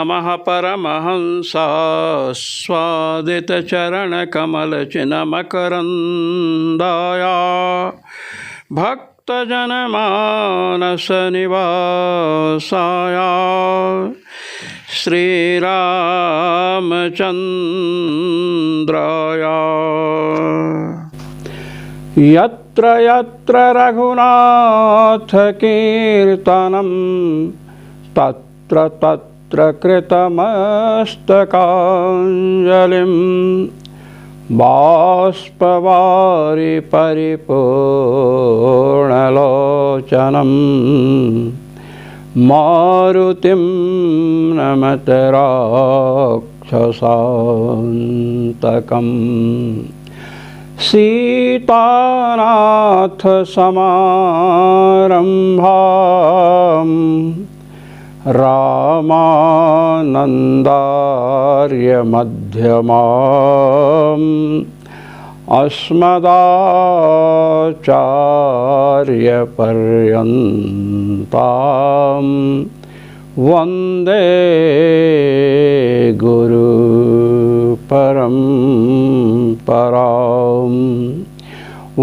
नमः परमहंसास्वादितचरणकमलचिन्मकरन्दाय भक्तजनमानसनिवासाय श्रीरामचन्द्राय। यत्र यत्र रघुनाथकीर्तनं तत्र तत्र कृतमस्तकाञ्जलिं बाष्पवारि परिपूर्णलोचनं मारुतिं नमत राक्षसान्तकम्। सीतानाथसमारम्भां रामानन्दार्यमध्यमाम् अस्मदाचार्यपर्यन्तां वन्दे गुरुपरम्परां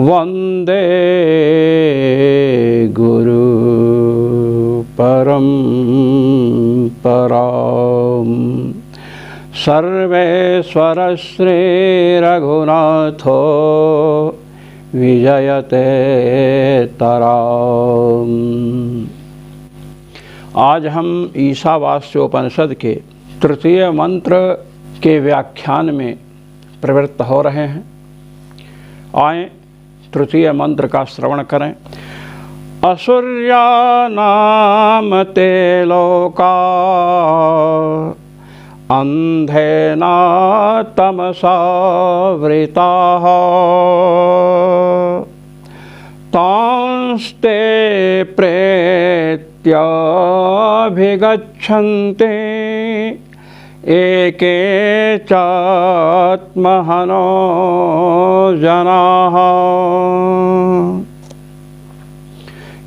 वन्दे गुरुपरम्परां। सर्वेश्वर श्रीरघुनाथो विजयते तराम्। आज हम ईशावास्योपनिषद के तृतीय मंत्र के व्याख्यान में प्रवृत्त हो रहे हैं। आए तृतीय मंत्र का श्रवण करें। असुर्या नाम ते लोका अंधेना तमसा वृताः तांस्ते प्रेत्याभिगच्छन्ते एके चात्महनो जनाः।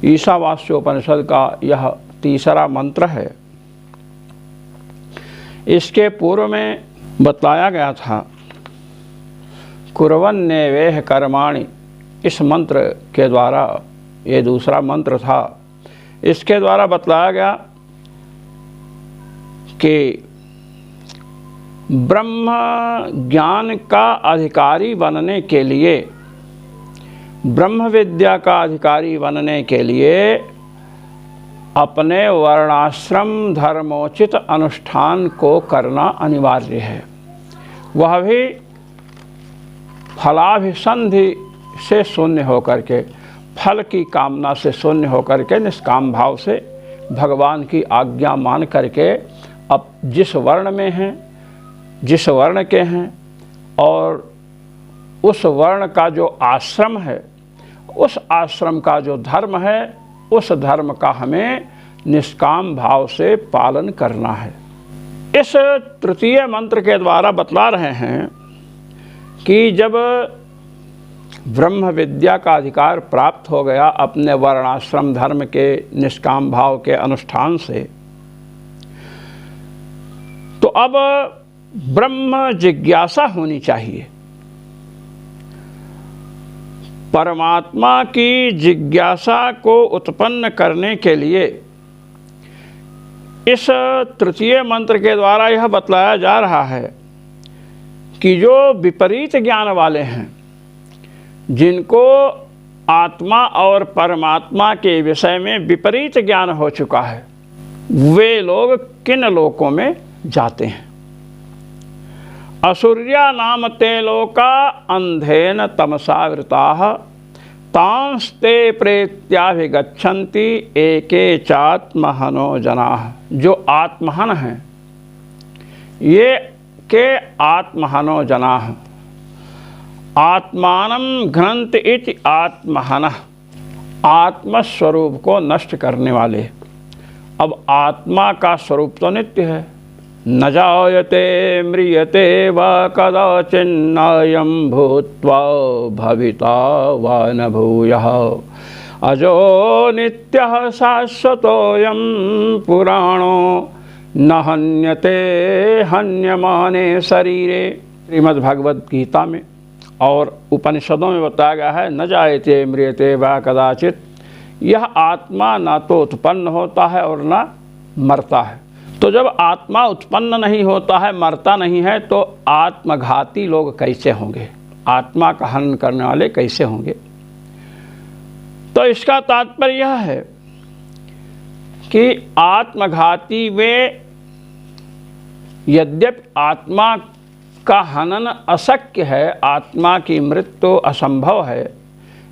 ईशावास्योपनिषद का यह तीसरा मंत्र है। इसके पूर्व में बतलाया गया था कुर्वन्नेवेह कर्माणि। इस मंत्र के द्वारा, ये दूसरा मंत्र था, इसके द्वारा बतलाया गया कि ब्रह्म ज्ञान का अधिकारी बनने के लिए, ब्रह्म विद्या का अधिकारी बनने के लिए अपने वर्णाश्रम धर्मोचित अनुष्ठान को करना अनिवार्य है। वह भी फलाभिसंधि से शून्य होकर के, फल की कामना से शून्य होकर के, निष्काम भाव से भगवान की आज्ञा मान करके अब जिस वर्ण में हैं, जिस वर्ण के हैं और उस वर्ण का जो आश्रम है, उस आश्रम का जो धर्म है, उस धर्म का हमें निष्काम भाव से पालन करना है। इस तृतीय मंत्र के द्वारा बतला रहे हैं कि जब ब्रह्म विद्या का अधिकार प्राप्त हो गया अपने वर्णाश्रम धर्म के निष्काम भाव के अनुष्ठान से, तो अब ब्रह्म जिज्ञासा होनी चाहिए। परमात्मा की जिज्ञासा को उत्पन्न करने के लिए इस तृतीय मंत्र के द्वारा यह बतलाया जा रहा है कि जो विपरीत ज्ञान वाले हैं, जिनको आत्मा और परमात्मा के विषय में विपरीत ज्ञान हो चुका है, वे लोग किन लोकों में जाते हैं। असुर्या नाम ते लोका अंधेन तमसावृताः तांस्ते प्रेत्याभिगच्छन्ति एके चात्महनो जनाः। जो आत्महन हैं, ये के आत्महनो जनाः आत्मानं घ्नन्ति इति आत्महनः। आत्मस्वरूप को नष्ट करने वाले। अब आत्मा का स्वरूप तो नित्य है, न जायते म्रियते वा कदाचिन्नायं भूत्वा भविता वा न भूयः अजो नित्यः शाश्वतोऽयं पुराणो न हन्यते हन्यमाने शरीरे, श्रीमद् भगवद गीता में और उपनिषदों में बताया गया है, न जायते म्रियते वा कदाचित। यह आत्मा न तो उत्पन्न होता है और न मरता है। तो जब आत्मा उत्पन्न नहीं होता है, मरता नहीं है, तो आत्मघाती लोग कैसे होंगे, आत्मा का हनन करने वाले कैसे होंगे। तो इसका तात्पर्य यह है कि आत्मघाती वे, यद्यपि आत्मा का हनन अशक्य है, आत्मा की मृत्यु असंभव है,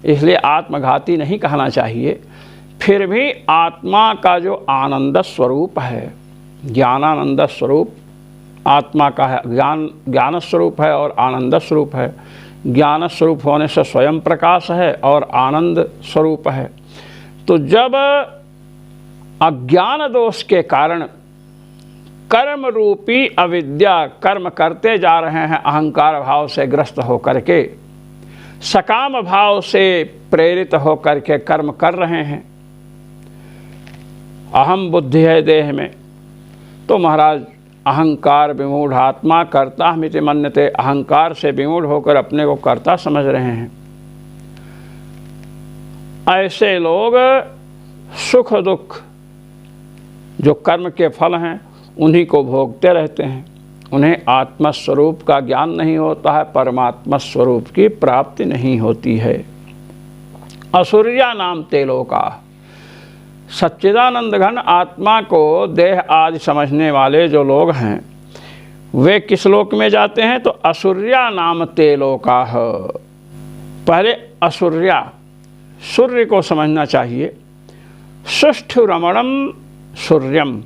इसलिए आत्मघाती नहीं कहना चाहिए, फिर भी आत्मा का जो आनंद स्वरूप है, ज्ञानानंद स्वरूप आत्मा का है, ज्ञान स्वरूप है और आनंद स्वरूप है। ज्ञान स्वरूप होने से स्वयं प्रकाश है और आनंद स्वरूप है। तो जब अज्ञान दोष के कारण कर्म रूपी अविद्या, कर्म करते जा रहे हैं अहंकार भाव से ग्रस्त होकर के, सकाम भाव से प्रेरित होकर के कर्म कर रहे हैं, अहम बुद्धि है देह में, तो महाराज अहंकार विमूढ़ आत्मा कर्ता मिति मन्यते, अहंकार से विमूढ़ होकर अपने को कर्ता समझ रहे हैं। ऐसे लोग सुख दुख जो कर्म के फल हैं उन्हीं को भोगते रहते हैं, उन्हें आत्मा स्वरूप का ज्ञान नहीं होता है, परमात्मा स्वरूप की प्राप्ति नहीं होती है। असुरिया नाम ते लोका, सच्चिदानंद घन आत्मा को देह आदि समझने वाले जो लोग हैं वे किस लोक में जाते हैं, तो असुर्या नाम ते लोका। पहले असुर्या, सूर्य को समझना चाहिए। सुष्ठु रमणम सूर्यम,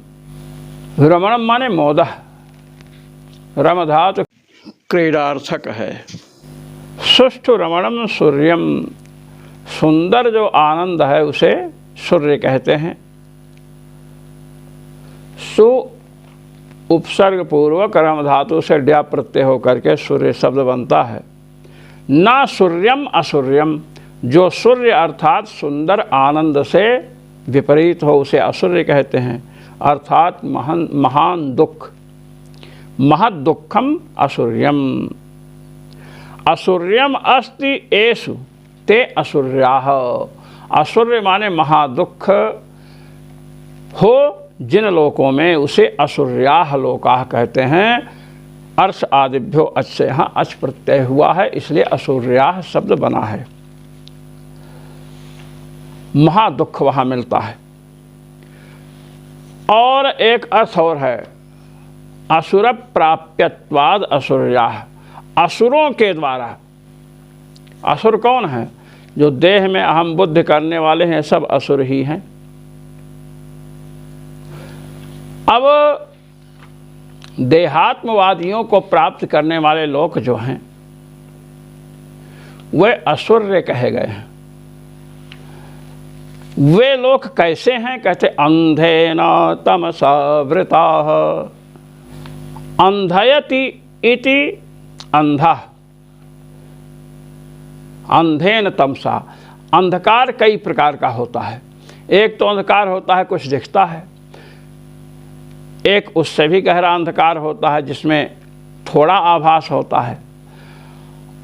रमणम माने मोदह, रम धातु क्रीडार्थक है। सुष्ठु रमणम सूर्यम, सुंदर जो आनंद है उसे सूर्य कहते हैं। सु उपसर्ग पूर्वक रम धातु से ड्या प्रत्यय होकर के सूर्य शब्द बनता है। ना सूर्यम असूर्यम, जो सूर्य अर्थात सुंदर आनंद से विपरीत हो उसे असूर्य कहते हैं, अर्थात महान दुख, महद दुखम असूर्यम। असूर्यम अस्ति एषु ते असूर्याः, असूर्य माने महादुख हो जिन लोकों में उसे असूर्याः लोकाः कहते हैं। अर्श आदिभ्यो अच से यहाँ अच प्रत्यय हुआ है, इसलिए असूर्याः शब्द बना है। महादुख वहाँ मिलता है। और एक अर्थ और है, असुर प्राप्यत्वाद असुर्याः, असुरों के द्वारा। असुर कौन है? जो देह में अहम बुद्धि करने वाले हैं, सब असुर ही हैं। अब देहात्मवादियों को प्राप्त करने वाले लोग जो हैं वे असुर्य कहे गए हैं। वे लोग कैसे हैं? कहते अंधेन तमसा वृताः, अंधयति इति अंधा, अंधेन तमसा। अंधकार कई प्रकार का होता है। एक तो अंधकार होता है कुछ दिखता है, एक उससे भी गहरा अंधकार होता है जिसमें थोड़ा आभास होता है,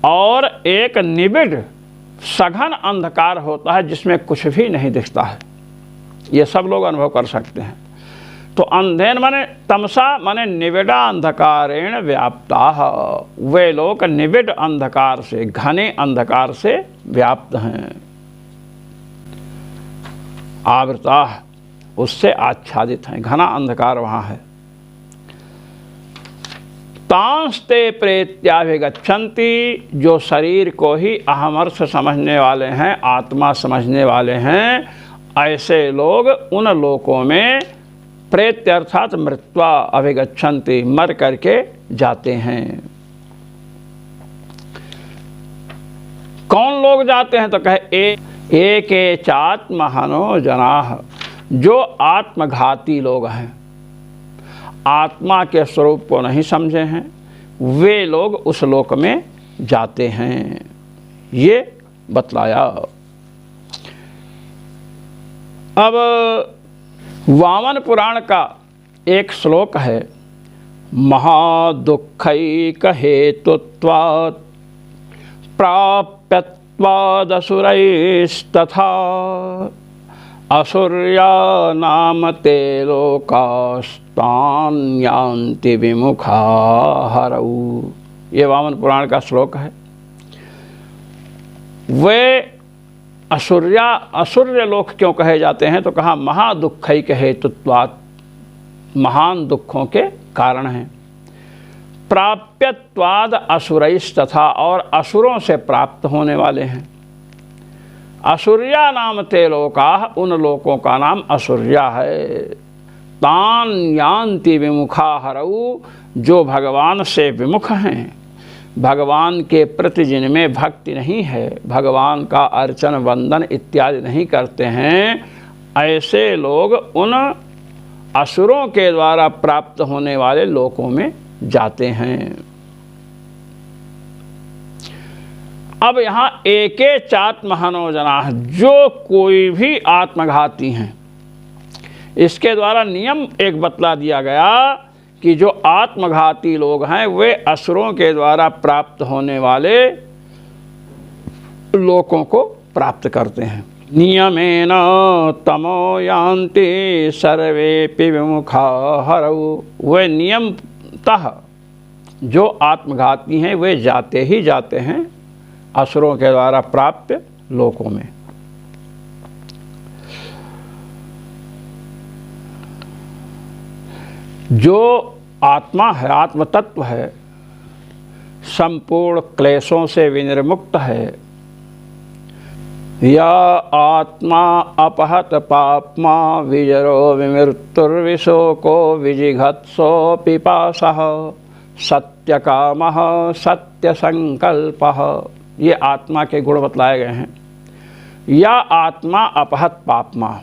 और एक निबिड़ सघन अंधकार होता है जिसमें कुछ भी नहीं दिखता है। ये सब लोग अनुभव कर सकते हैं। तो अंधेन माने तमसा माने निबिड़ा अंधकारेण व्याप्ताः, वे लोग निबिड़ अंधकार से, घने अंधकार से व्याप्त हैं। आवृताः, उससे आच्छादित हैं, घना अंधकार वहाँ है। तांस्ते प्रेत्याभिगच्छन्ति, जो शरीर को ही अहमर्थ समझने वाले हैं, आत्मा समझने वाले हैं, ऐसे लोग उन लोकों में प्रेत्य अर्थात मृत्वा अभिगच्छन्ति, मर करके जाते हैं। कौन लोग जाते हैं? तो कहे एके चात्महनो जनाः, जो आत्मघाती लोग हैं, आत्मा के स्वरूप को नहीं समझे हैं, वे लोग उस लोक में जाते हैं। ये बतलाया। अब वामन पुराण का एक श्लोक है, महादुःखैक हेतुत्वात् प्राप्यत्वादसुरैस्तथा असुर्या नाम ते लोकास्तान यान्ति विमुखा हरऊ। ये वामन पुराण का श्लोक है। वे असुर्य लोक क्यों कहे जाते हैं, तो कहा महादुःखैक हेतुत्वात्, महान दुखों के कारण हैं। प्राप्यत्वाद असुरैस् तथा, और असुरों से प्राप्त होने वाले हैं। असुर्या नाम ते लोका, उन लोकों का नाम असुर्या है। तान यान्ति विमुखा हरऊ, जो भगवान से विमुख हैं, भगवान के प्रति जिनमें भक्ति नहीं है, भगवान का अर्चन वंदन इत्यादि नहीं करते हैं, ऐसे लोग उन असुरों के द्वारा प्राप्त होने वाले लोकों में जाते हैं। अब यहाँ एके चात्महनो जनाः, जो कोई भी आत्मघाती हैं, इसके द्वारा नियम एक बतला दिया गया कि जो आत्मघाती लोग हैं वे असुरों के द्वारा प्राप्त होने वाले लोकों को प्राप्त करते हैं। नियमेन तमो यान्ति सर्वेपि विमुखा हरऊ, वे नियमतः जो आत्मघाती हैं वे जाते ही जाते हैं असुरों के द्वारा प्राप्त लोकों में। जो आत्मा है, आत्म तत्व है, संपूर्ण क्लेशों से विनिर्मुक्त है। या आत्मा अपहत पाप्मा विजरो विमृत्युर्विशोको विजिघत्सो पिपासः सत्यकामः सत्यसंकल्पः, ये आत्मा के गुण बतलाए गए हैं। या आत्मा अपहत पाप्मा,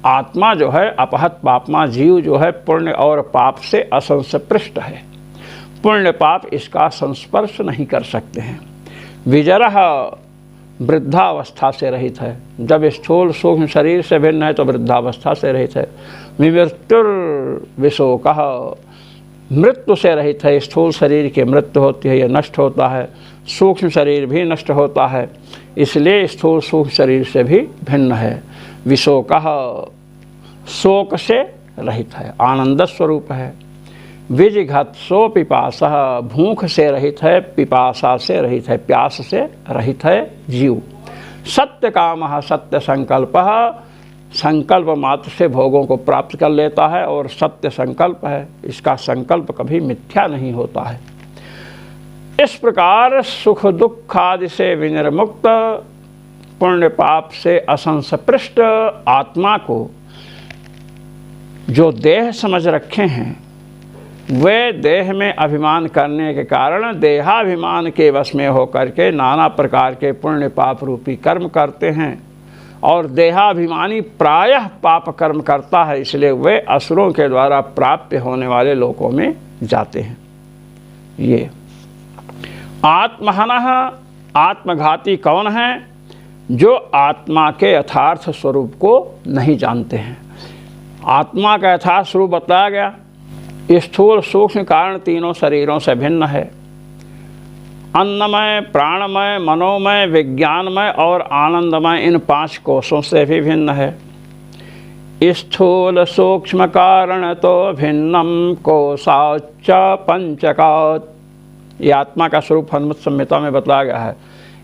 आत्मा जो है अपहत पाप्मा, जीव जो है पुण्य और पाप से असंस्पृष्ट है, पुण्य पाप इसका संस्पर्श नहीं कर सकते हैं। विजरः, वृद्धावस्था से रहित है, जब स्थूल सूक्ष्म शरीर से भिन्न है तो वृद्धावस्था से रहित है। विमृत्युर्विशोकः, मृत्यु से रहित है, स्थूल शरीर की मृत्यु होती है, यह नष्ट होता है, सूक्ष्म शरीर भी नष्ट होता है, इसलिए स्थूल सूक्ष्म शरीर से भी भिन्न है। विशोकः, शोक से रहित है, आनंद स्वरूप है। विजिघत्सो पिपासः, भूख से रहित है, पिपासा से रहित है, प्यास से रहित है जीव। सत्यकामः सत्य संकल्पः, संकल्प मात्र से भोगों को प्राप्त कर लेता है और सत्य संकल्प है, इसका संकल्प कभी मिथ्या नहीं होता है। इस प्रकार सुख दुख आदि से विनिर्मुक्त, पुण्य पाप से असंस्पृष्ट आत्मा को जो देह समझ रखे हैं, वे देह में अभिमान करने के कारण देहाभिमान के वश में होकर के नाना प्रकार के पुण्य पाप रूपी कर्म करते हैं, और देहाभिमानी प्रायः पाप कर्म करता है, इसलिए वे असुरों के द्वारा प्राप्त होने वाले लोकों में जाते हैं। ये आत्महनः, आत्मघाती कौन है? जो आत्मा के यथार्थ स्वरूप को नहीं जानते हैं। आत्मा का यथार्थ स्वरूप बताया गया, स्थूल सूक्ष्म कारण तीनों शरीरों से भिन्न है। अन्नमय, प्राणमय, मनोमय, विज्ञानमय और आनंदमय, इन 5 कोशों से भी भिन्न है। स्थूल सूक्ष्म कारण तो भिन्नम कोशाच्च पंचकात्, ये आत्मा का स्वरूप हनुमत संहिता में बताया गया है।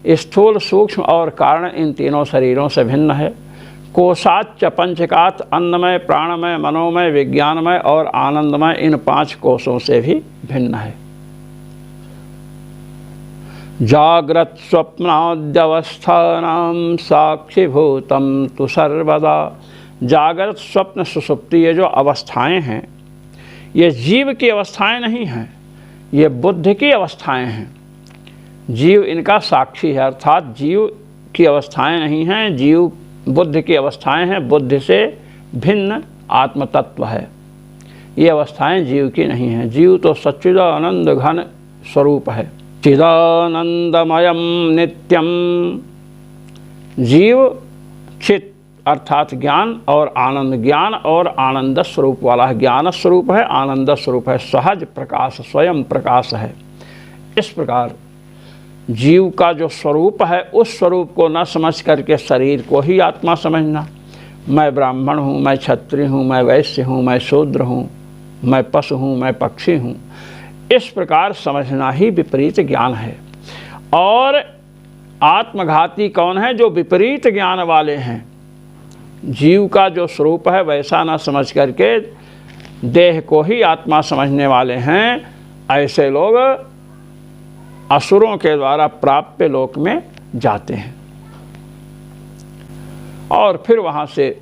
स्थूल सूक्ष्म और कारण इन तीनों शरीरों से भिन्न है। कोशाच्च पंचकात्, अन्नमय, प्राणमय, मनोमय, विज्ञानमय और आनंदमय, इन 5 कोशों से भी भिन्न है। जाग्रत स्वप्नाद्यवस्थानां साक्षीभूतम तु सर्वदा, जागृत स्वप्न सुषुप्ति ये जो अवस्थाएं हैं, ये जीव की अवस्थाएं नहीं हैं, ये बुद्धि की अवस्थाएं हैं। जीव इनका साक्षी है, अर्थात जीव की अवस्थाएं नहीं हैं, जीव बुद्धि की अवस्थाएं हैं। बुद्धि से भिन्न आत्म तत्व है, ये अवस्थाएं जीव की नहीं हैं। जीव तो सच्चिदानंद घन स्वरूप है, चिदानंदमयम नित्यम। जीव चित अर्थात ज्ञान और आनंद, ज्ञान और आनंद स्वरूप वाला है। ज्ञान स्वरूप है, आनंद स्वरूप है, सहज प्रकाश, स्वयं प्रकाश है। इस प्रकार जीव का जो स्वरूप है उस स्वरूप को न समझ करके शरीर को ही आत्मा समझना, मैं ब्राह्मण हूँ, मैं क्षत्रिय हूँ, मैं वैश्य हूँ, मैं शूद्र हूँ, मैं पशु हूँ, मैं पक्षी हूँ, इस प्रकार समझना ही विपरीत ज्ञान है। और आत्मघाती कौन है? जो विपरीत ज्ञान वाले हैं। जीव का जो स्वरूप है वैसा ना समझ करके देह को ही आत्मा समझने वाले हैं, ऐसे लोग असुरों के द्वारा प्राप्य लोक में जाते हैं और फिर वहाँ से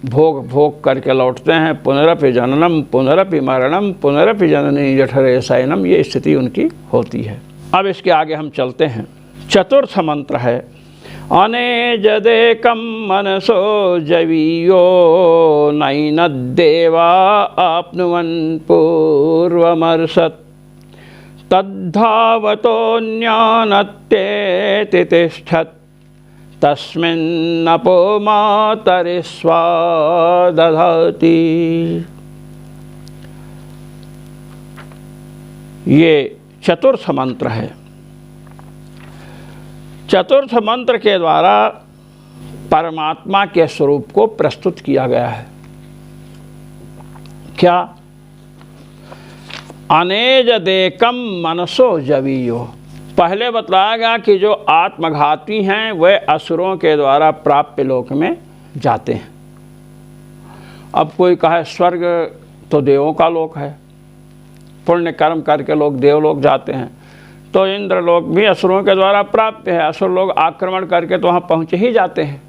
भोग भोग करके लौटते हैं। पुनरपि जननम पुनरपि मरणम पुनरपि जननी जठरे शयनम, ये स्थिति उनकी होती है। अब इसके आगे हम चलते हैं। चतुर्थ मंत्र है अनेजदेकं मनसो जवीयो नैनद्देवा आप्नुवन् पूर्वमर्षत् तद्धावतोऽन्यानत्येति तिष्ठत् तस्मिन्नपो मातरिस्वा दधाति। ये चतुर्थ मंत्र है। चतुर्थ मंत्र के द्वारा परमात्मा के स्वरूप को प्रस्तुत किया गया है। क्या? अनेजदेकम मनसो जवीयो। पहले बताया गया कि जो आत्मघाती हैं वे असुरों के द्वारा प्राप्य लोक में जाते हैं। अब कोई कहे स्वर्ग तो देवों का लोक है, पुण्य कर्म करके लोग देवलोक जाते हैं, तो इंद्रलोक भी असुरों के द्वारा प्राप्त है। असुर लोग आक्रमण करके तो वहाँ पहुँच ही जाते हैं,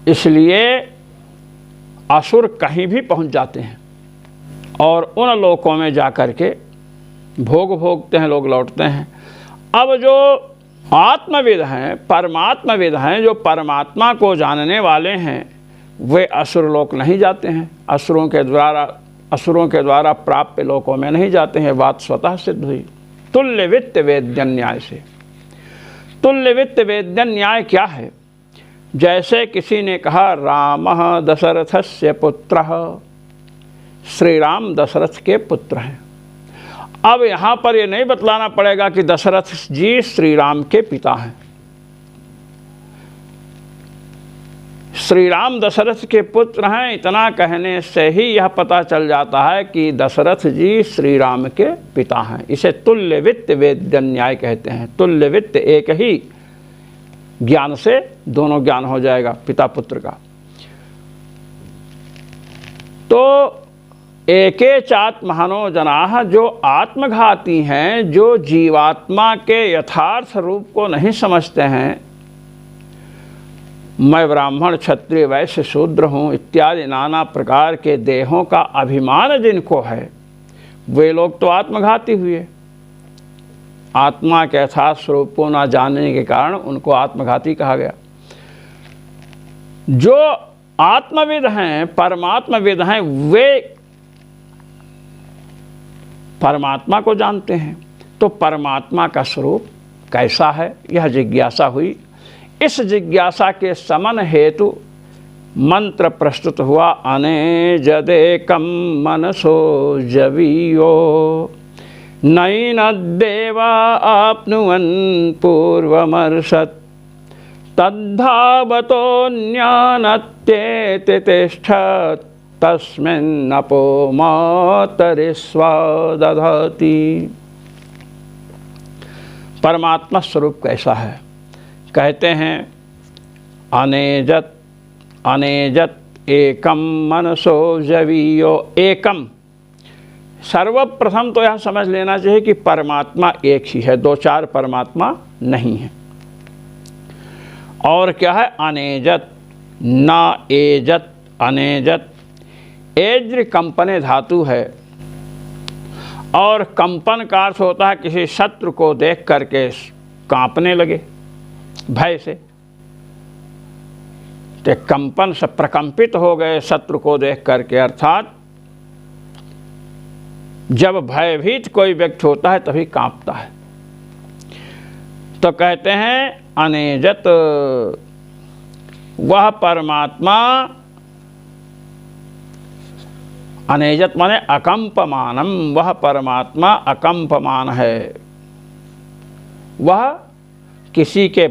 इसलिए असुर कहीं भी पहुँच जाते हैं और उन लोकों में जा कर के भोग भोगते हैं, लोग लौटते हैं। अब जो आत्मविद हैं, परमात्मविद हैं, जो परमात्मा को जानने वाले हैं, वे असुर लोक नहीं जाते हैं, असुरों के द्वारा प्राप्य लोकों में नहीं जाते हैं। बात स्वतः सिद्ध हुई तुल्य वित्त वेद्य न्याय से। तुल्य वित्त वेद्य न्याय क्या है? जैसे किसी ने कहा रामः दशरथस्य पुत्रः, श्री राम दशरथ के पुत्र हैं। अब यहाँ पर ये नहीं बतलाना पड़ेगा कि दशरथ जी श्री राम के पिता हैं। श्री राम दशरथ के पुत्र हैं, इतना कहने से ही यह पता चल जाता है कि दशरथ जी श्री राम के पिता हैं। इसे तुल्य वित्त वेद्य न्याय कहते हैं। तुल्य वित्त, एक ही ज्ञान से दोनों ज्ञान हो जाएगा पिता पुत्र का। तो एके चात्महनो जनाः, जो आत्मघाती हैं, जो जीवात्मा के यथार्थ रूप को नहीं समझते हैं, मैं ब्राह्मण क्षत्रिय वैश्य शूद्र हूँ इत्यादि नाना प्रकार के देहों का अभिमान जिनको है, वे लोग तो आत्मघाती हुए। आत्मा के यथार्थ स्वरूप को न जानने के कारण उनको आत्मघाती कहा गया। जो आत्मविद हैं, परमात्मविद हैं, वे परमात्मा को जानते हैं। तो परमात्मा का स्वरूप कैसा है, यह जिज्ञासा हुई। इस जिज्ञासा के समन हेतु मंत्र प्रस्तुत हुआ अनेजदेकं मनसो जवीयो नैनद्देवा आप्नुवन् पूर्वमर्षत् तद्धावतोऽन्यानत्येति तिष्ठत् तस्मिन्नपो मातरिस्वा दधाति। परमात्मा स्वरूप कैसा है? कहते हैं अनेजत अनेजत एकम मनसो जवीयो। एकम, सर्वप्रथम तो यह समझ लेना चाहिए कि परमात्मा एक ही है, दो चार परमात्मा नहीं है। और क्या है? अनेजत, ना एजत, अनेजत। एज्र कंपने धातु है और कंपन का अर्थ होता है किसी शत्रु को देख करके कांपने लगे भय से। तो कंपन से प्रकंपित हो गए शत्रु को देख करके, अर्थात जब भयभीत कोई व्यक्ति होता है तभी कांपता है। तो कहते हैं अनेजत वह परमात्मा अनेजत माने अकंपमानम, वह परमात्मा अकंपमान है। वह किसी के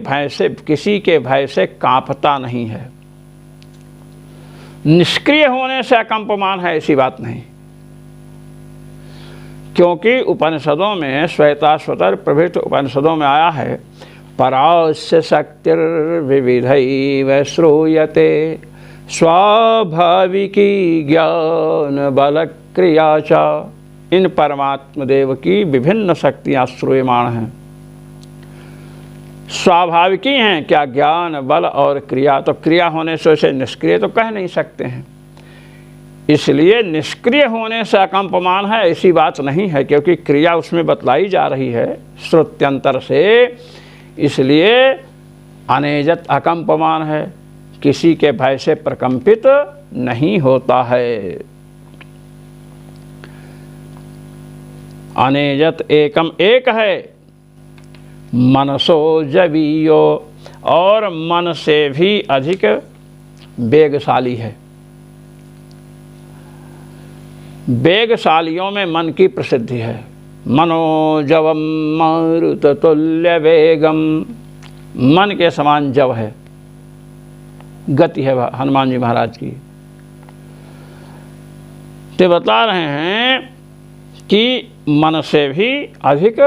भय से कांपता नहीं है। निष्क्रिय होने से अकंपमान है ऐसी बात नहीं, क्योंकि उपनिषदों में श्वेताश्वतर प्रभृति उपनिषदों में आया है परास्य शक्तिर्विविधैव श्रूयते स्वाभाविकी ज्ञान बल क्रिया च। इन परमात्म देव की विभिन्न शक्तियाँ श्रूयमाण हैं। स्वाभाविकी हैं क्या? ज्ञान बल और क्रिया। तो क्रिया होने से उसे निष्क्रिय तो कह नहीं सकते हैं, इसलिए निष्क्रिय होने से अकंपमान है ऐसी बात नहीं है, क्योंकि क्रिया उसमें बतलाई जा रही है श्रुत्यंतर से, इसलिए अनेजत अकंपमान है, किसी के भय से प्रकंपित नहीं होता है। अनेजत एकम एक है, मनसो जवीयो, और मन से भी अधिक वेगशाली है। वेगशालियों में मन की प्रसिद्धि है। मनोजवम मारुत तुल्य वेगम, मन के समान जव है, गति है हनुमान जी महाराज की। तो बता रहे हैं कि मन से भी अधिक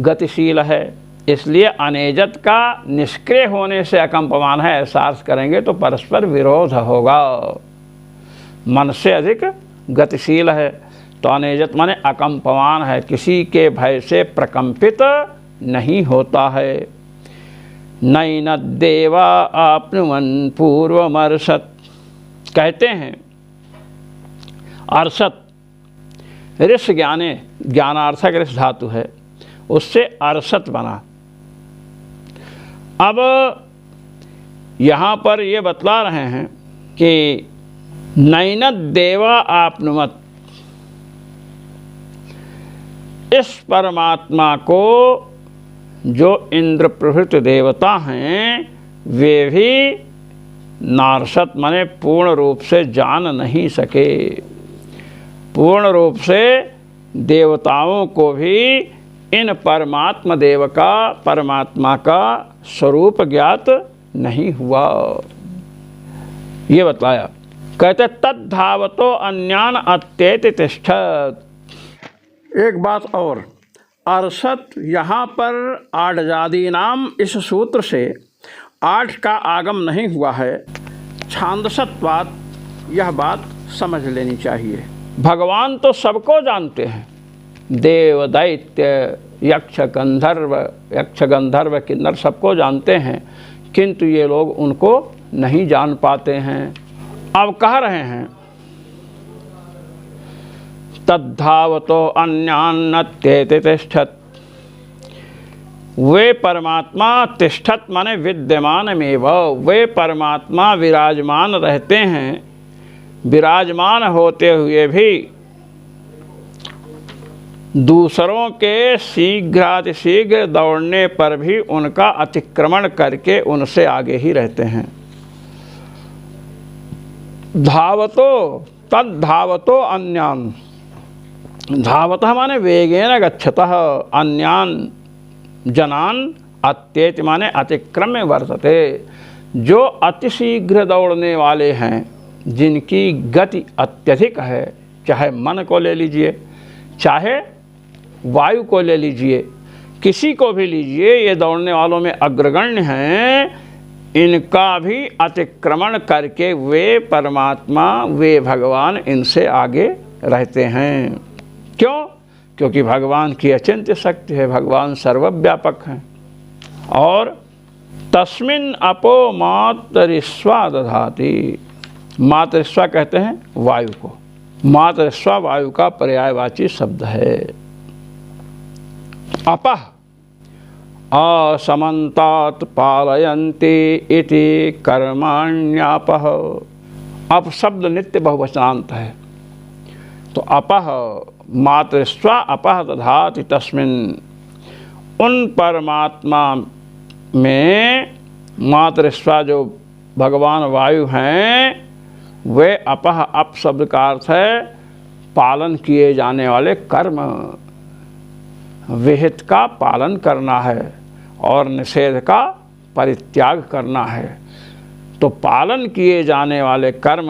गतिशील है, इसलिए अनेजत का निष्क्रिय होने से अकंपमान है ऐसा अर्थ करेंगे तो परस्पर विरोध होगा। मन से अधिक गतिशील है तो अनेजत माने अकंपमान है, किसी के भय से प्रकंपित नहीं होता है। नैन देवा आपनुवन पूर्वमर्षत, कहते हैं अर्षत ऋष ज्ञाने, ज्ञानार्थक ऋष धातु है, उससे अर्षत बना। अब यहाँ पर ये बतला रहे हैं कि नैनद देवा आपनुमत, इस परमात्मा को जो इंद्र प्रभृति देवता हैं वे भी नारसत माने पूर्ण रूप से जान नहीं सके। पूर्ण रूप से देवताओं को भी इन परमात्मा का स्वरूप ज्ञात नहीं हुआ। ये बतलाया। कहते तद्धावतो अन्यान अत्येति तिष्ठत। एक बात और, अर्षत यहाँ पर आडजादी नाम इस सूत्र से 8 का आगम नहीं हुआ है, छांदसत्वात्, यह बात समझ लेनी चाहिए। भगवान तो सबको जानते हैं, देव दैत्य यक्ष गंधर्व किन्नर सबको जानते हैं, किंतु ये लोग उनको नहीं जान पाते हैं। अब कह रहे हैं तद्धावतो अन्यान्नत्येति तिष्ठत, वे परमात्मा तिष्ठत माने विद्यमानमेव, वे परमात्मा विराजमान रहते हैं, विराजमान होते हुए भी दूसरों के शीघ्रातिशीघ्र दौड़ने पर भी उनका अतिक्रमण करके उनसे आगे ही रहते हैं। धावतो तद्धावतो अन्यान, धावतः माने वेगेन गच्छतः, अन्यान जनान अत्येति माने अतिक्रम्य वर्तते, जो अतिशीघ्र दौड़ने वाले हैं, जिनकी गति अत्यधिक है, चाहे मन को ले लीजिए, चाहे वायु को ले लीजिए, किसी को भी लीजिए, ये दौड़ने वालों में अग्रगण्य हैं, इनका भी अतिक्रमण करके वे परमात्मा, वे भगवान इनसे आगे रहते हैं। क्यों? क्योंकि भगवान की अचिंत्य शक्ति है, भगवान सर्वव्यापक हैं। और तस्मिन् अपो मातरिस्वा दधाति, मातरिस्वा कहते हैं वायु को, मातरिस्वा वायु का पर्यायवाची शब्द है। अपः असमन्तात् पालयन्ति इति कर्माण्यापः, अप शब्द नित्य बहुवचनांत है, तो अपः मातृस्वा अपः दधाति तस्मिन्, उन परमात्मा में मातृस्वा जो भगवान वायु हैं वे अपह, अप शब्द का अर्थ है पालन किए जाने वाले कर्म। विहित का पालन करना है और निषेध का परित्याग करना है। तो पालन किए जाने वाले कर्म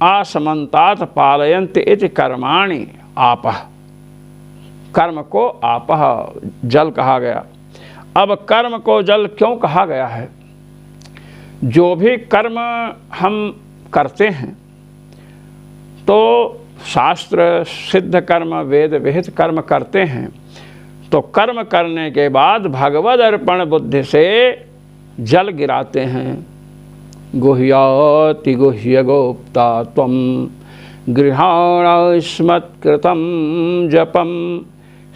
आसमंतात पालयन्ति इति कर्माणि आपः। कर्म को आपः जल कहा गया। अब कर्म को जल क्यों कहा गया है? जो भी कर्म हम करते हैं तो शास्त्र सिद्ध कर्म वेद विहित कर्म करते हैं, तो कर्म करने के बाद भगवद अर्पण बुद्धि से जल गिराते हैं। गुह्याति गुह्य गोप्ता त्वं गृहाण स्मत्कृतं जपं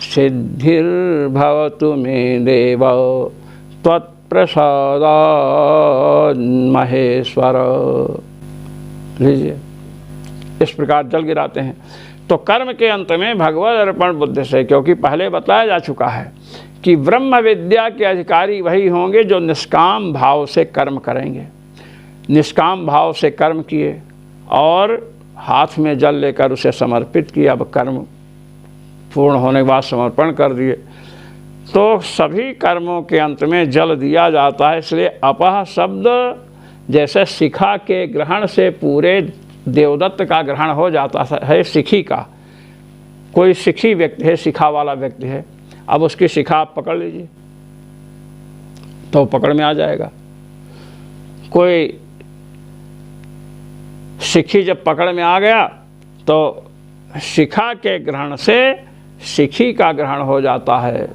सिद्धिर्भवतु मे देव त्वत्प्रसादात् महेश्वर। लीजिए, इस प्रकार जल गिराते हैं। तो कर्म के अंत में भगवद अर्पण बुद्धि से, क्योंकि पहले बताया जा चुका है कि ब्रह्म विद्या के अधिकारी वही होंगे जो निष्काम भाव से कर्म करेंगे। निष्काम भाव से कर्म किए और हाथ में जल लेकर उसे समर्पित किया। अब कर्म पूर्ण होने के बाद समर्पण कर दिए, तो सभी कर्मों के अंत में जल दिया जाता है। इसलिए अपह शब्द जैसे शिखा के ग्रहण से पूरे देवदत्त का ग्रहण हो जाता है, शिखी का। कोई शिखी व्यक्ति है, शिखा वाला व्यक्ति है, अब उसकी शिखा आप पकड़ लीजिए तो पकड़ में आ जाएगा। कोई शिखी जब पकड़ में आ गया तो शिखा के ग्रहण से शिखी का ग्रहण हो जाता है।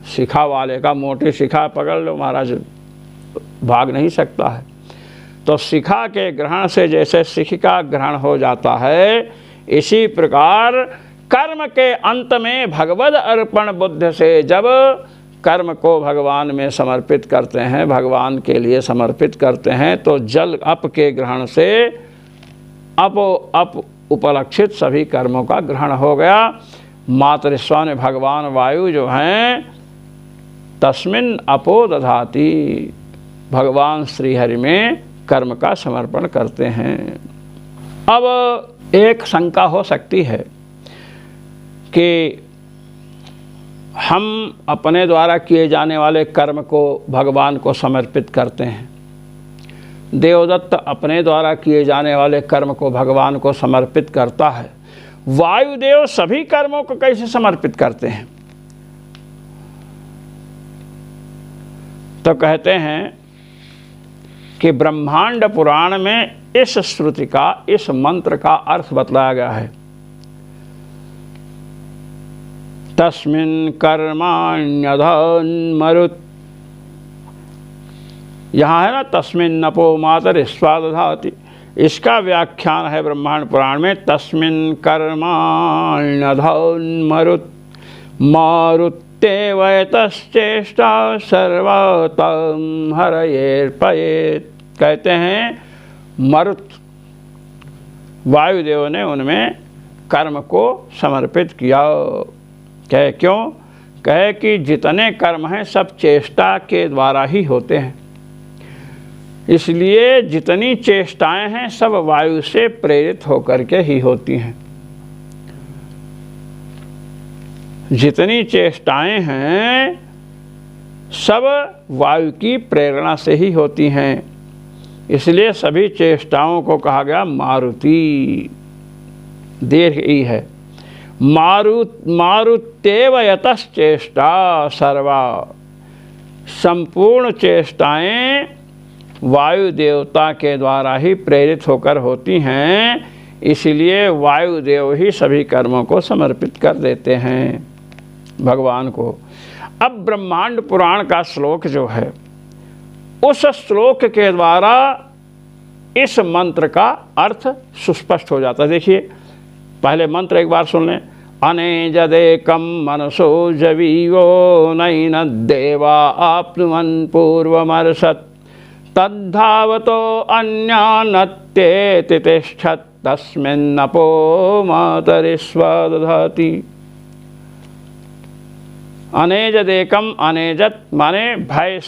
शिखा वाले का, मोटी शिखा पकड़ लो महाराज, भाग नहीं सकता है। तो शिखा के ग्रहण से जैसे शिखी का ग्रहण हो जाता है, इसी प्रकार कर्म के अंत में भगवद अर्पण बुद्धि से जब कर्म को भगवान में समर्पित करते हैं, भगवान के लिए समर्पित करते हैं, तो जल अप के ग्रहण से अप उपलक्षित सभी कर्मों का ग्रहण हो गया। मातृस्वा ने भगवान वायु जो हैं तस्मिन् अपो दधाति, भगवान श्रीहरि में कर्म का समर्पण करते हैं। अब एक शंका हो सकती है कि हम अपने द्वारा किए जाने वाले कर्म को भगवान को समर्पित करते हैं, देवदत्त अपने द्वारा किए जाने वाले कर्म को भगवान को समर्पित करता है, वायुदेव सभी कर्मों को कैसे समर्पित करते हैं? तो कहते हैं कि ब्रह्मांड पुराण में इस श्रुति का, इस मंत्र का अर्थ बतलाया गया है। तस्मिन् कर्माण्यधन् मरुत्, यहाँ है ना तस्मिन् नपो मातरिस्वा दधाति, इसका व्याख्यान है ब्रह्मांड पुराण में तस्मिन् कर्माण्यधन् मरुत् मारुत्येवैतश्चेष्टा सर्वतं हरयेर्पयेत्। कहते हैं मरुत वायुदेव ने उनमें कर्म को समर्पित किया। कहे क्यों? कहे कि जितने कर्म हैं सब चेष्टा के द्वारा ही होते हैं, इसलिए जितनी चेष्टाएं हैं सब वायु से प्रेरित होकर के ही होती हैं। जितनी चेष्टाएं हैं सब वायु की प्रेरणा से ही होती हैं, इसलिए सभी चेष्टाओं को कहा गया मारुति। दीर्घ ई है। मारुत्येव यतश्चेष्टा सर्वा, संपूर्ण चेष्टाएं वायु देवता के द्वारा ही प्रेरित होकर होती हैं, इसलिए वायुदेव ही सभी कर्मों को समर्पित कर देते हैं भगवान को। अब ब्रह्मांड पुराण का श्लोक जो है, उस श्लोक के द्वारा इस मंत्र का अर्थ सुस्पष्ट हो जाता है। देखिए पहले मंत्र एक बार सुन लें। अनेजदेकं मनसो जवीवो नैन देवा आप्नुवन् पूर्वमर्षत् तद्धावतो अन्यानत्येति तिष्ठत् तस्मिन्नपो मातरिस्वा दधाति। अनेजदेकम, अनेजत माने भय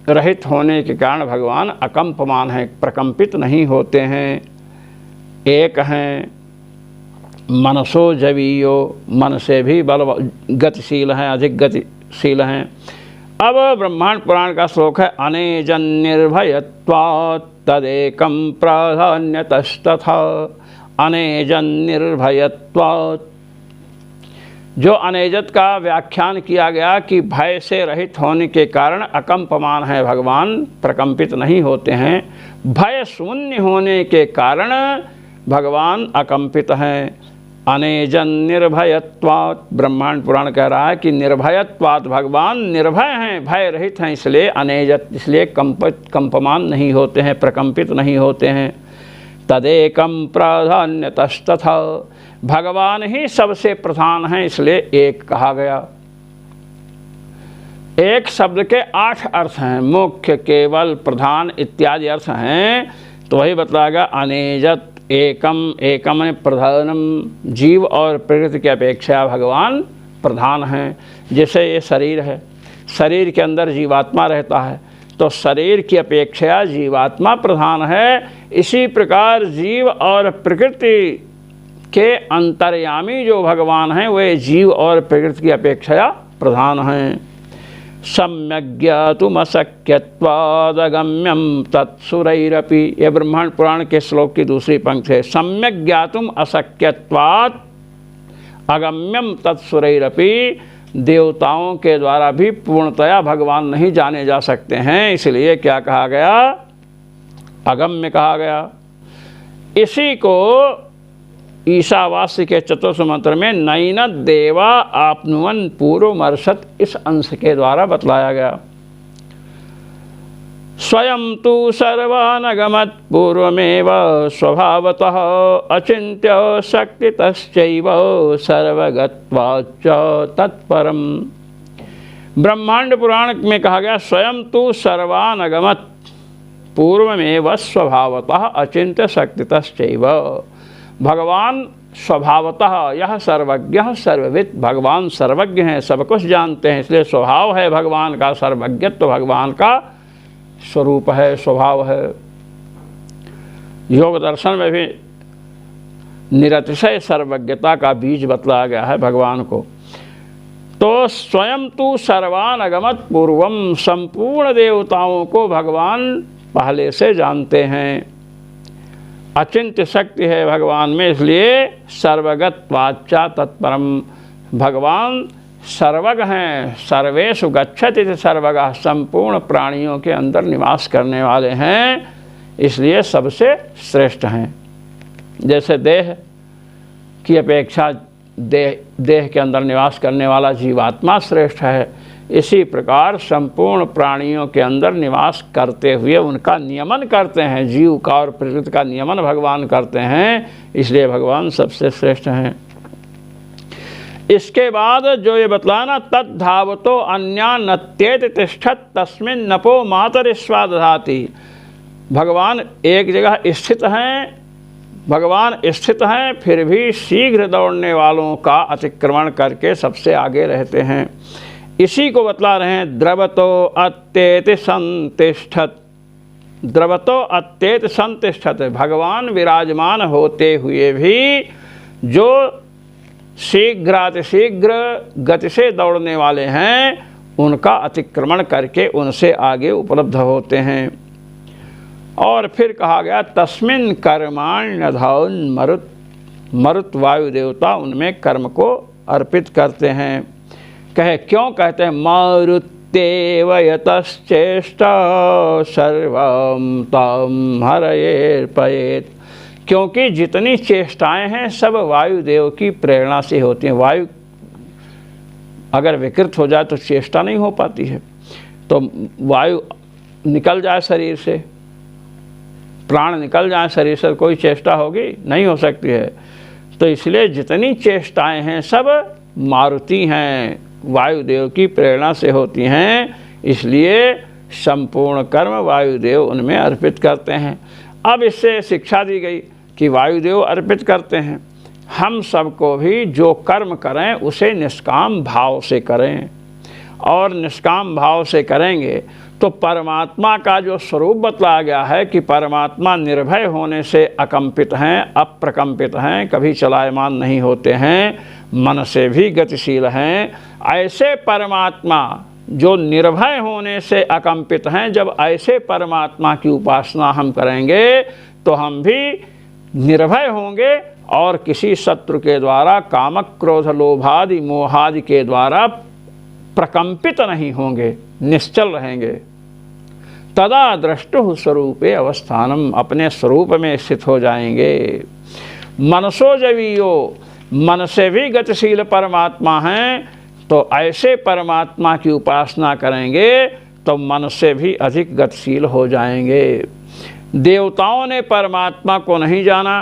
रहित होने के कारण भगवान अकंपमान हैं, प्रकंपित नहीं होते हैं। एक हैं मनसो जवीयो, मन से भी बल गतिशील हैं, अधिक गतिशील हैं। अब ब्रह्मांड पुराण का श्लोक है, अनेजन निर्भयत्वात् तदेकं प्राधान्यतस्तथा। अनेजन निर्भयत्वात्, जो अनेजत का व्याख्यान किया गया कि भय से रहित होने के कारण अकंपमान है भगवान, प्रकंपित नहीं होते हैं। भय शून्य होने के कारण भगवान अकंपित हैं। अनेजन निर्भयत्वात्, ब्रह्मांड पुराण कह रहा है कि निर्भयत्वात्, भगवान निर्भय हैं, भय रहित हैं, इसलिए अनेजत, इसलिए कंपमान नहीं होते हैं, प्रकंपित नहीं होते हैं। तदेकं प्राधान्यतस्तथा, भगवान ही सबसे प्रधान हैं, इसलिए एक कहा गया। एक शब्द के 8 अर्थ हैं, मुख्य, केवल, प्रधान इत्यादि अर्थ हैं। तो वही बतलाया गया, अनेजत, एकम, एकम ने प्रधानम, जीव और प्रकृति की अपेक्षा भगवान प्रधान हैं। जैसे ये शरीर है, शरीर के अंदर जीवात्मा रहता है, तो शरीर की अपेक्षा जीवात्मा प्रधान है। इसी प्रकार जीव और प्रकृति के अंतर्यामी जो भगवान हैं वे जीव और प्रकृति की अपेक्षा प्रधान हैं। सम्यक ज्ञातुम अशक्यत्वादगम्यम तत्सुरैरपि, यह ब्रह्मांड पुराण के श्लोक की दूसरी पंक्ति है। सम्यक ज्ञातुम अशक्यत्वात् अगम्यम तत्सुरैरपि, देवताओं के द्वारा भी पूर्णतया भगवान नहीं जाने जा सकते हैं, इसलिए क्या कहा गया, अगम्य कहा गया। इसी को ईशावास्य के चतुर्थ मंत्र में नैन देवा आपनुवन पूर्वमर्षत, इस अंश के द्वारा बतलाया गया। स्वयं तु सर्वानगमत् पूर्वमेव स्वभावतः अचिन्त्य शक्तितश्चैव सर्वगत्वाच्च तत्परम। ब्रह्मांड पुराण में कहा गया, स्वयं तु सर्वानगमत् पूर्वमेव स्वभावतः अचिन्त्य शक्तितश्चैव, भगवान स्वभावतः, यह सर्वज्ञ सर्वविद, भगवान सर्वज्ञ हैं, सब कुछ जानते हैं, इसलिए स्वभाव है भगवान का, सर्वज्ञत्व तो भगवान का स्वरूप है, स्वभाव है। योग दर्शन में भी निरतिशय सर्वज्ञता का बीज बतलाया गया है भगवान को। तो स्वयं तु सर्वानगमत् पूर्वम, संपूर्ण देवताओं को भगवान पहले से जानते हैं। अचिंत्य शक्ति है भगवान में, इसलिए सर्वगत वाचा तत्परम, भगवान सर्वज्ञ हैं। सर्वेषु गच्छति सर्वगः, संपूर्ण प्राणियों के अंदर निवास करने वाले हैं, इसलिए सबसे श्रेष्ठ हैं। जैसे देह की अपेक्षा देह के अंदर निवास करने वाला जीवात्मा श्रेष्ठ है, इसी प्रकार संपूर्ण प्राणियों के अंदर निवास करते हुए उनका नियमन करते हैं, जीव का और प्रकृति का नियमन भगवान करते हैं, इसलिए भगवान सबसे श्रेष्ठ हैं। इसके बाद जो ये बतलाना, तद्धावतो अन्यान्नत्येत तिष्ठत् तस्मिन् नपो मातरिस्वा दधाति, भगवान एक जगह स्थित हैं, भगवान स्थित हैं, फिर भी शीघ्र दौड़ने वालों का अतिक्रमण करके सबसे आगे रहते हैं। इसी को बतला रहे हैं, द्रवतो अत्येति संतिष्ठत्, द्रवतो अत्येति संतिष्ठत्, भगवान विराजमान होते हुए भी जो शीघ्रातिशीघ्र गति से दौड़ने वाले हैं उनका अतिक्रमण करके उनसे आगे उपलब्ध होते हैं। और फिर कहा गया, तस्मिन् कर्माण्यधान् मरुत्, मरुत् वायु देवता उनमें कर्म को अर्पित करते हैं। कहे क्यों कहते हैं, मारुत्येव यतश्चेष्टा सर्वं तं हरयेर्पयेत्, क्योंकि जितनी चेष्टाएं हैं सब वायुदेव की प्रेरणा से होती हैं। वायु अगर विकृत हो जाए तो चेष्टा नहीं हो पाती है, तो वायु निकल जाए शरीर से, प्राण निकल जाए शरीर से, कोई चेष्टा होगी नहीं हो सकती है। तो इसलिए जितनी चेष्टाएं हैं सब मारुति हैं, वायुदेव की प्रेरणा से होती हैं, इसलिए संपूर्ण कर्म वायुदेव उनमें अर्पित करते हैं। अब इससे शिक्षा दी गई कि वायुदेव अर्पित करते हैं, हम सबको भी जो कर्म करें उसे निष्काम भाव से करें, और निष्काम भाव से करेंगे तो परमात्मा का जो स्वरूप बतलाया गया है कि परमात्मा निर्भय होने से अकंपित हैं, अप्रकंपित हैं, कभी चलायमान नहीं होते हैं, मन से भी गतिशील हैं, ऐसे परमात्मा जो निर्भय होने से अकंपित हैं, जब ऐसे परमात्मा की उपासना हम करेंगे तो हम भी निर्भय होंगे और किसी शत्रु के द्वारा कामक क्रोध लोभादि मोहादि के द्वारा प्रकंपित नहीं होंगे, निश्चल रहेंगे। तदा द्रष्टुः स्वरूपे अवस्थानम, अपने स्वरूप में स्थित हो जाएंगे। मनसो जवीयो, मन से भी गतिशील परमात्मा हैं, तो ऐसे परमात्मा की उपासना करेंगे तो मन से भी अधिक गतिशील हो जाएंगे। देवताओं ने परमात्मा को नहीं जाना,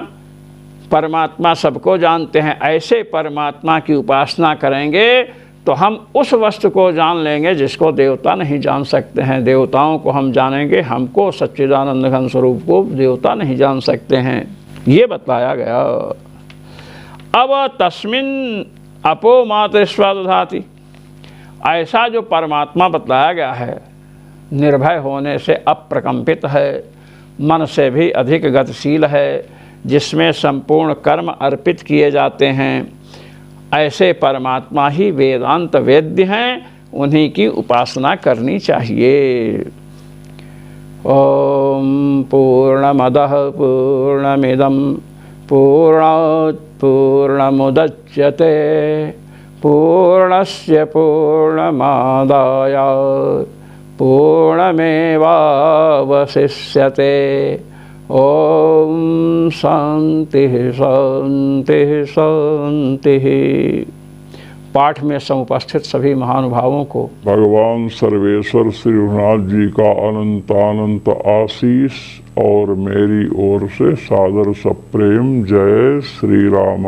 परमात्मा सबको जानते हैं, ऐसे परमात्मा की उपासना करेंगे तो हम उस वस्तु को जान लेंगे जिसको देवता नहीं जान सकते हैं। देवताओं को हम जानेंगे, हमको सच्चिदानंद घन स्वरूप को देवता नहीं जान सकते हैं, ये बताया गया। अब तस्मिन् अपो मातृस्वा दधाति, ऐसा जो परमात्मा बताया गया है, निर्भय होने से अप्रकंपित है, मन से भी अधिक गतिशील है, जिसमें संपूर्ण कर्म अर्पित किए जाते हैं, ऐसे परमात्मा ही वेदांत वेद्य हैं, उन्हीं की उपासना करनी चाहिए। ओम पूर्णमदः पूर्णमिदं पूर्णात् पूर्णमुदच्यते पूर्णस्य पूर्णमादाय पूर्णमेवावशिष्यते। ओम शांति शांति शांति। पाठ में समुपस्थित सभी महानुभावों को भगवान सर्वेश्वर श्री रघुनाथ जी का अनंत अनंत आशीष और मेरी ओर से सादर सप्रेम जय श्री राम।